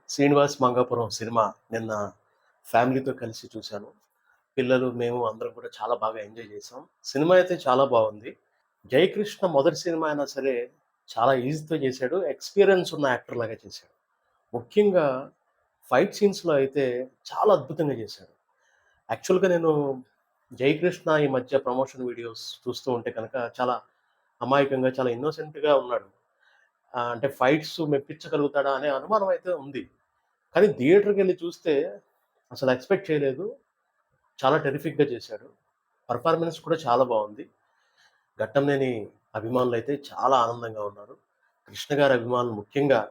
Srinivas Mangapuram cinema నిన్న ఫ్యామిలీతో కలిసి చూశాను. పిల్లలు, మేము అందరం కూడా చాలా బాగా ఎంజాయ్ చేశాం. సినిమా అయితే చాలా బావుంది. 'జయకృష్ణ' మొదటి సినిమా అయినా సరే చాలా ఈజీతో చేశాడు. ఎక్స్‌పీరియన్స్ ఉన్న యాక్టర్ లాగా చేశాడు. ముఖ్యంగా ఫైట్ సీన్స్‌లో అయితే చాలా అద్భుతంగా చేశాడు. యాక్చువల్‌గా నేను 'జయకృష్ణ' ఈ మధ్య ప్రమోషన్ వీడియోస్ చూస్తూ ఉంటే కనుక చాలా అమాయకంగా, చాలా ఇన్నోసెంట్‌గా ఉన్నాడు. అంటే ఫైట్స్ మెప్పించగలుగుతాడా అనే అనుమానం అయితే ఉంది. కానీ థియేటర్‌కెళ్ళి చూస్తే అసలు ఎక్స్‌పెక్ట్ చేయలేదు. చాలా టెర్రిఫిక్‌గా చేశాడు. పెర్ఫార్మన్స్ కూడా చాలా బావుంది. ఘట్టంనేని అభిమానులైతే చాలా ఆనందంగా ఉన్నారు. కృష్ణ గారి అభిమానులు ముఖ్యంగా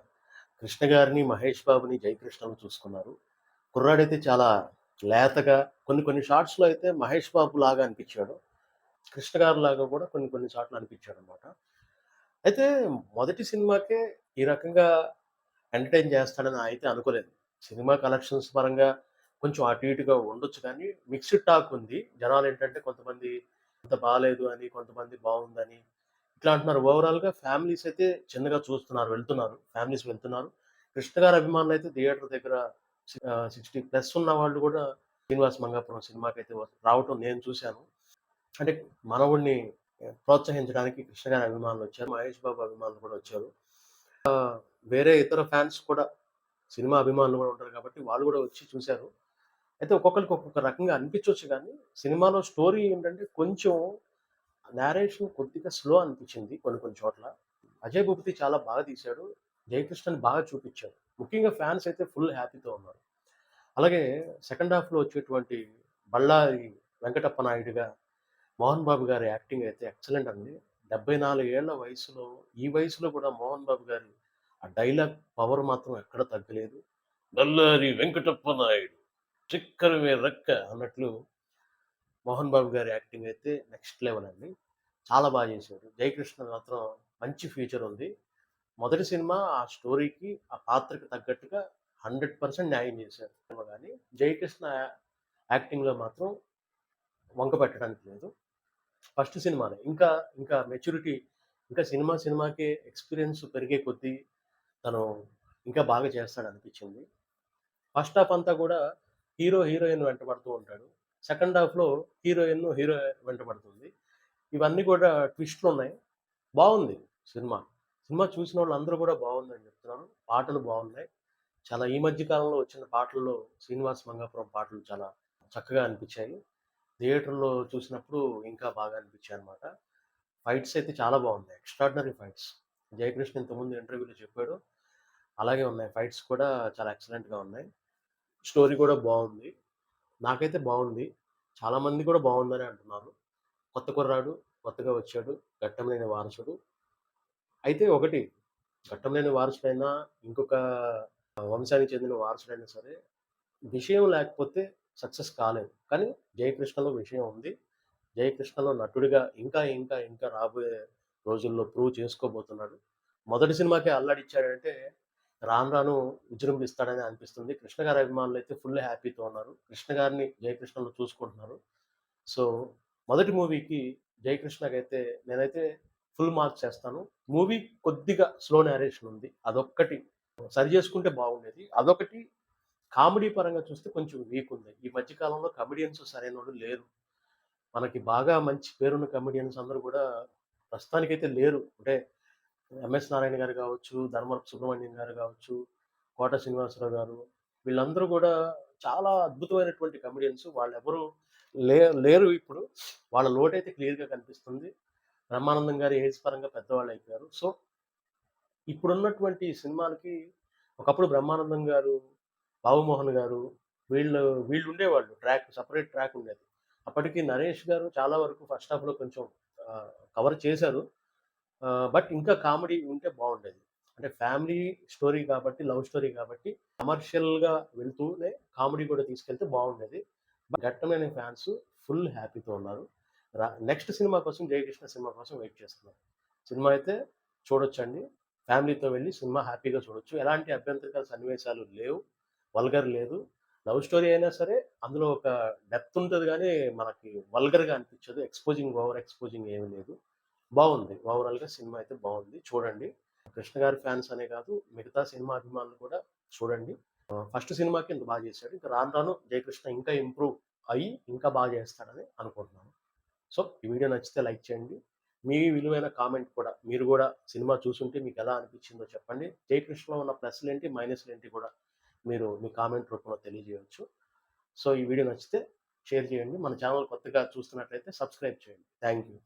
కృష్ణ గారిని, మహేష్ బాబుని, జయకృష్ణను చూసుకున్నారు. కుర్రాడైతే చాలా లేతగా కొన్ని కొన్ని షాట్స్‌లో అయితే మహేష్ బాబు లాగా అనిపించాడు. కృష్ణ గారిలాగా కూడా కొన్ని కొన్ని చోట్ల అనిపించాడనమాట. అయితే మొదటి సినిమాకే ఈ రకంగా ఎంటర్‌టైన్ చేస్తాడని అయితే అనుకోలేదు. సినిమా కలెక్షన్స్ పరంగా కొంచెం అటు ఇటుగా ఉండొచ్చు కానీ, మిక్స్డ్ టాక్ ఉంది. జనాలేంటంటే కొంతమంది అంత బాలేదు అని, కొంతమంది బావుందని ఇట్లా అంటున్నారు. ఓవరాల్‌గా ఫ్యామిలీస్ అయితే చిన్నగా చూస్తున్నారు, వెళ్తున్నారు. ఫ్యామిలీస్ వెళ్తున్నారు. కృష్ణ గారి అభిమానులైతే థియేటర్ దగ్గర 60 ప్లస్ ఉన్న వాళ్ళు కూడా 'శ్రీనివాస్ మంగాపురం' సినిమాకైతే రావటం నేను చూశాను. అంటే మనవుడిని ప్రోత్సహించడానికి కృష్ణ గారి అభిమానులొచ్చారు. మహేష్ బాబు అభిమానులు కూడా వచ్చారు. వేరే ఇతర ఫ్యాన్స్ కూడా సినిమా అభిమానులు గూడా ఉంటారు కాబట్టి వాళ్ళు గూడా వచ్చి చూసారు. అయితే ఒక్కొక్కళ్ళకి ఒక్కొక్క రకంగా అనిపించొచ్చు గానీ, సినిమాలో స్టోరీ ఏంటంటే కొంచెం నేరేషన్ కొద్దిగా స్లో అనిపించింది కొన్ని కొన్ని చోట్ల. అజయ్ భూపతి చాలా బాగా తీశాడు. జయకృష్ణని బాగా చూపిచ్చాడు. ముఖ్యంగా ఫ్యాన్స్ అయితే ఫుల్ హ్యాపీతో ఉన్నారు. అలాగే సెకండ్ హాఫ్‌లో వచ్చేటువంటి బళ్ళారి వెంకటప్ప నాయుడుగా మోహన్ బాబు గారి యాక్టింగ్ అయితే ఎక్సలెంట్ అండి. 74 ఏళ్ల వయసులో, ఈ వయసులో కూడా మోహన్ బాబు గారి ఆ డైలాగ్ పవర్ మాత్రం ఎక్కడ తగ్గలేదు. "నల్లారి వెంకటప్ప నాయుడు చిక్కరమే రక్క" అన్నట్లు మోహన్ బాబు గారి యాక్టింగ్ అయితే నెక్స్ట్ లెవెల్ అండి. చాలా బాగా చేశాడు. జయకృష్ణ మాత్రం మంచి ఫ్యూచర్ ఉంది. మొదటి సినిమా ఆ స్టోరీకి, ఆ పాత్రకి తగ్గట్టుగా 100% న్యాయం చేశారు. గానీ జయకృష్ణ యాక్టింగ్‌లో మాత్రం వంక పెట్టడానికి లేదు. ఫస్ట్ సినిమానే. ఇంకా మెచ్యూరిటీ ఇంకా సినిమాకి ఎక్స్‌పీరియన్స్ పెరిగే కొద్దీ తను ఇంకా బాగా చేస్తాడనిపిచ్చింది. ఫస్ట్ హాఫ్ అంతా గూడా హీరోయిన్ వెంట పడుతూ ఉంటాడు. సెకండ్ హాఫ్‌లో హీరో వెంట పడుతుంది. ఇవన్నీ గూడా ట్విస్ట్‌లున్నాయి. బావుంది సినిమా. సినిమా చూసినోళ్ళందరూ గూడా బావుందని జెప్తున్నారు. పాటలు బావున్నాయి. చాలా ఈ మధ్య కాలంలో వచ్చిన పాటల్లో 'శ్రీనివాస్ మంగాపురం' పాటలు చాలా చక్కగా అనిపిచ్చాయి. థియేటర్‌లో చూసినప్పుడు ఇంకా బాగా అనిపిచ్చాయనమాట. ఫైట్స్ అయితే చాలా బావున్నాయి. Extraordinary fights. జయకృష్ణ ఇంతకుముందు ఇంటర్వ్యూలో చెప్పాడు. అలాగే ఉన్నాయి. ఫైట్స్ కూడా చాలా ఎక్సలెంట్‌గా ఉన్నాయి. స్టోరీ కూడా బావుంది. నాకైతే బావుంది. చాలామంది కూడా బావుందనే అంటున్నారు. కొత్త కుర్రాడు, కొత్తగా వచ్చాడు. ఘట్టమనేని వారసుడు. అయితే ఒకటి ఘట్టమనేని వారసుడైనా, ఇంకొక వంశానికి చెందిన వారసుడైనా సరే, విషయం లేకపోతే సక్సెస్ కాలేడు. కానీ జయకృష్ణలో విషయం ఉంది. జయకృష్ణలో నటుడిగా ఇంకా రాబోయే రోజుల్లో ప్రూవ్ చేసుకోబోతున్నాడు. మొదటి సినిమాకే అల్లాడిచ్చాడంటే రాను రాను విజృంభిస్తాడని అనిపిస్తుంది. కృష్ణ గారి అభిమానులైతే ఫుల్ హ్యాపీతో ఉన్నారు. కృష్ణ గారిని జయకృష్ణలో చూసుకుంటున్నారు. సో, మొదటి మూవీకి జయకృష్ణకైతే నేనైతే ఫుల్ మార్క్స్ ఏస్తాను. మూవీ కొద్దిగా స్లో నేరేషన్ ఉంది. అదొక్కటి సరి చేసుకుంటే బాగుండేది. అదొకటి కామెడీ పరంగా చూస్తే కొంచెం వీక్ ఉంది. ఈ మధ్య కాలంలో కమెడియన్స్ సరైనోళ్ళు లేరు. మనకి బాగా మంచి పేరున్న కమెడియన్స్ అందరూ గూడా ప్రస్తుతానికైతే లేరు. అంటే 'ఎంఎస్ నారాయణ' గారు గావచ్చు, 'ధర్మవరపు సుబ్రహ్మణ్యం' గారు గావచ్చు, 'కోట శ్రీనివాసరావు' గారు వీళ్ళందరూ గూడా చాలా అద్భుతమైనటువంటి కమెడియన్స్. వాళ్ళెవరు లే లేరు ఇప్పుడు. వాళ్ళ లోటైతే క్లియర్‌గా కనిపిస్తుంది. 'బ్రహ్మానందం' గారు ఏజ్ పరంగా పెద్దవాళ్ళయిపోయారు. సో, ఇప్పుడున్నటువంటి సినిమాలకి ఒకప్పుడు 'బ్రహ్మానందం' గారు, 'బాబుమోహన్' గారు వీళ్ళు వీళ్ళుండేవాళ్ళు. సెపరేట్ ట్రాక్ ఉండేది. అప్పటికి 'నరేష్' గారు చాలా వరకు ఫస్ట్ హాఫ్‌లో కొంచెం కవర్ చేశారు. బట్ ఇంకా కామెడీ ఉంటే బావుండేది. అంటే ఫ్యామిలీ స్టోరీ కాబట్టి, లవ్ స్టోరీ కాబట్టి కమర్షియల్‌గా వెళ్తూనే కామెడీ కూడా తీసుకెళ్తే బావుండేది. ఘట్టమనేని ఫ్యాన్స్ ఫుల్ హ్యాపీతో ఉన్నారు. నెక్స్ట్ సినిమా కోసం 'జయకృష్ణ' సినిమా కోసం వెయిట్ చేస్తున్నారు. సినిమా అయితే చూడొచ్చండి. ఫ్యామిలీతో వెళ్లి సినిమా హ్యాపీగా చూడొచ్చు. ఎలాంటి అభ్యంతరకర సన్నివేశాలు లేవు. వల్గర్ లేదు. లవ్ స్టోరీ అయినా సరే అందులో ఒక డెప్త్ ఉంటది గానీ, మనకి వల్గర్‌గా అనిపించదు. ఓవర్ ఎక్స్‌పోజింగ్ ఏమి లేదు. బావుంది. ఓవరాల్‌గా సినిమా అయితే బావుంది. చూడండి. కృష్ణ గారి ఫ్యాన్స్ అనే కాదు, మిగతా సినిమా అభిమానులు కూడా చూడండి. ఫస్ట్ సినిమాకి ఇంత బాగా చేశాడు. ఇంకా రాను రాను జయకృష్ణ ఇంకా ఇంప్రూవ్ అయ్యి ఇంకా బాగా చేస్తాడని అనుకుంటున్నాను. సో, ఈ వీడియో నచ్చితే లైక్ చేయండి. మీ విలువైన కామెంట్ కూడా మీరు గూడా సినిమా చూసుంటే మీకెలా అనిపించిందో చెప్పండి. 'జయకృష్ణ'లో ఉన్న ప్లస్‌లేంటి, మైనస్‌లేంటి కూడా మీరు మీ కామెంట్ రూపంలో తెలియజేయొచ్చు. సో, ఈ వీడియో నచ్చితే షేర్ చేయండి. మన ఛానెల్ కొత్తగా చూస్తున్నట్లయితే సబ్స్క్రైబ్ చేయండి. Thank you.